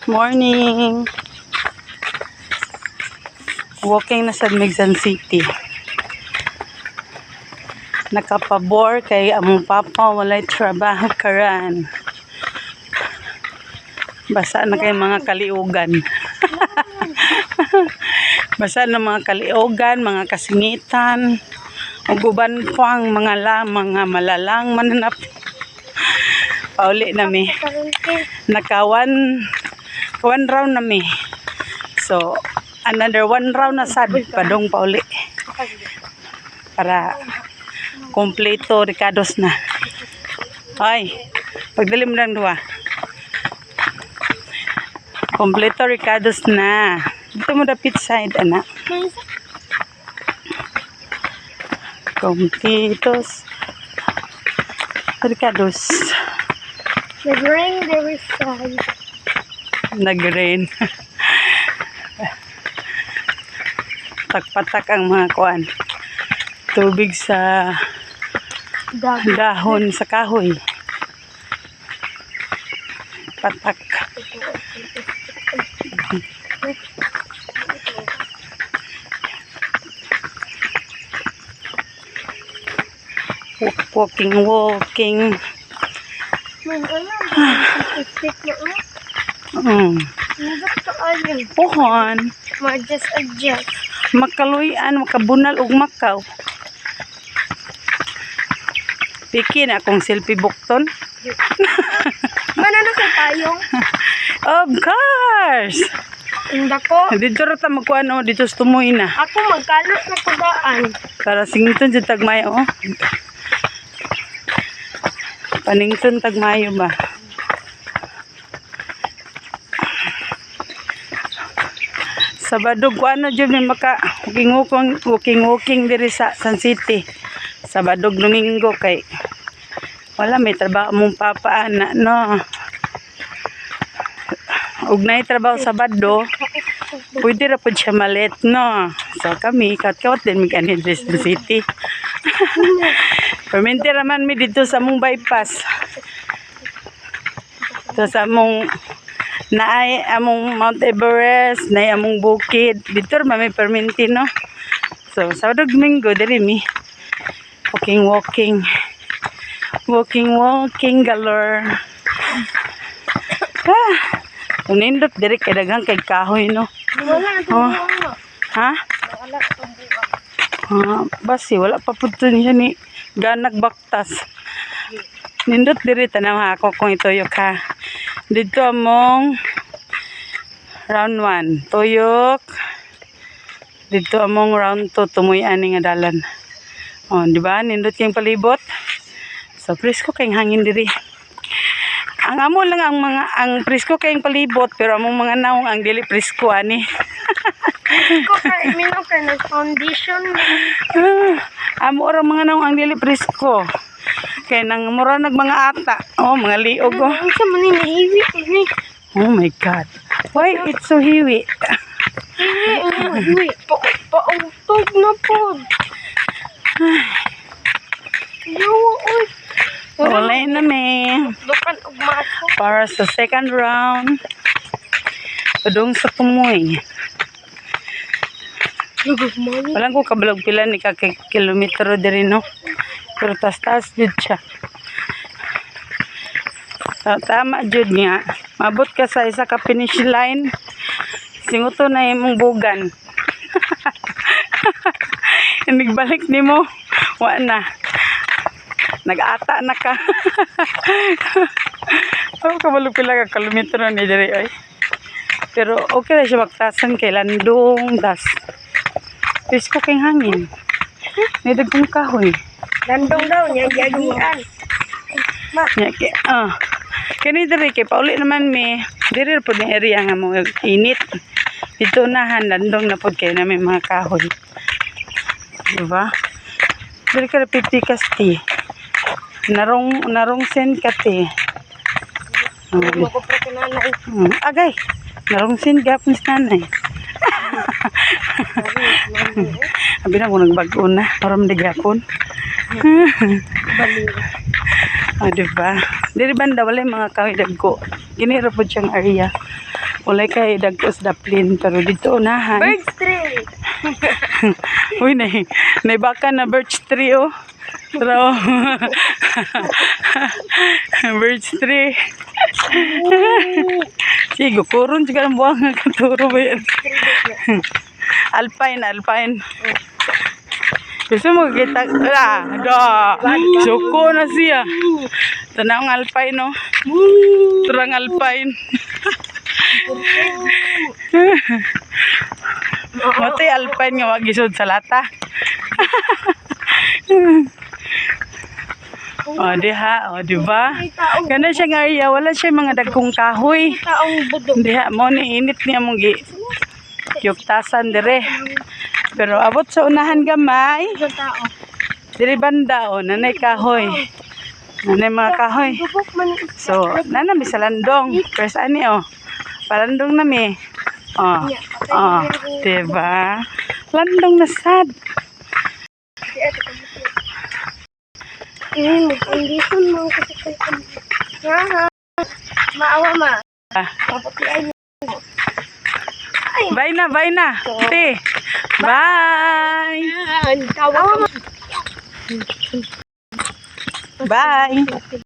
Morning. Walking na sa Megsan City. Nakapabor kay among papa walay trabaho karan. Basa na kay mga kaliugan. Basa na mga kaliugan, mga kasingitan. Ug uban pa ang mga malalang mananap. Pauli na mi. Naka one round na mi. So, another one round na sad padong pauli. Para kompleto Ricardos na. Ay, pagdalim lang duwa. Kompleto Ricardos na. Dito mo dapit side, anak. Kompletos Ricardos. Nag-rain there is side. Nag-rain. Tak-patak ang mga kuan. Tubig sa dahon sa kahoy. Patak. Walking. Pohon. Just adjust. Makaluyan, makabunal ug makaw. Piki na akong selfie bukton. Manano kay payong? Of course! Inda ko. Dito rata magkuano, dito sa tumoy na. Ako magkalot na kudaan. Para sington sa tagmayo, oh. Panington tagmayo ba? Sabado kuano jud may maka walking diri sa San City. Sabado Domingo kay wala may trabaho mong papa ana no. Ug nay trabaho Sabado, pwede ra pud siya malit no. So kami kawat din mig ani diri sa City. Permente raman mi dito sa mong bypass. So sa mong naay among Mount Everest, naay among bukid. Dito ra may permente no. So Sabado Domingo diri mi. Walking galore. Unindot diri kay daghang kay kahoy no. Oh. Ha? Basi wala pa pud niya ni ganag baktas. Nindot diri tanaw ako kung ituyok ha. Dito among round 1 tuyok. Dito among round 2 tumoy ani nga dalan. Oh, di ba? Nindot yung palibot. So, presko kayong hangin diri. Ang amo lang ang presko kayong palibot, pero among mga naong ang dili presko ani. Ko kay mino kay nag foundation. Amo ra mga naong ang dili presko. Kay nang mura nag mga ata. Oh, mga liog oh. Unsa man ni nahiwi ni? Oh my god. Why it's so heavy? Hiwi. Pautog na pod. Yo, oy. Wala na me. Dukan og maso. Para sa second round. Padung sa tumoy. Walang ko kabalog pila ni ka kilometro diri no. Pero tas jud siya. Tama jud niya. Mabot ka sa isa ka finish line. Singuto na imong bugan. Nagbalik nimo. Wa na. Nag-ata na ka. Oh, kabalog pila ka kilometro ni diri ay. Pero okay ra siya magtasan kay landong das. Pisko kay hangin. May dagkong kahoy. Landong daw niya giagian. Nya kay kani diri kay pauli naman mi. Diri pud ni area nga mo init. Dito nahan landong na pud kay na may mga kahoy. Diba? Diri ka 50 kasti. Narong sen kati. Ako pa kinanay. Agay. Narong sen gapon sa nanay. Abi na ko nagbago na. Maram di gapon. Diba? Diri banda wala mga kahoy dagko. Ginira po siyang area. Walay kay dagkos daplin pero dito unahan. Birds tree. Uy, baka na birch tree, oh. Pero, birch tree. Sige, kuron juga ng buwang nga katuro ba yan? Alpine. Gusto mo kita, suko na siya. Tanang alpine, no? Turang alpine. Mati alpine nga wag gisod sa lata. Di ba? Ganda siya nga area, wala siya mga dagkong kahoy. Taong budong. Diha mo ni init niya mong yuktasan dire. Pero abot sa unahan gamay, Sa tao. diri banda nanay kahoy. Nanay mga kahoy. Gubok man. So, nanami sa landong. Pero saan ni, palandong nami. Diba? Landong na sad. Mag-condition mo kasi kayo. Maawa ma. Papatiay niyo. Bye na. Te. Bye. Kawawa ma. Bye.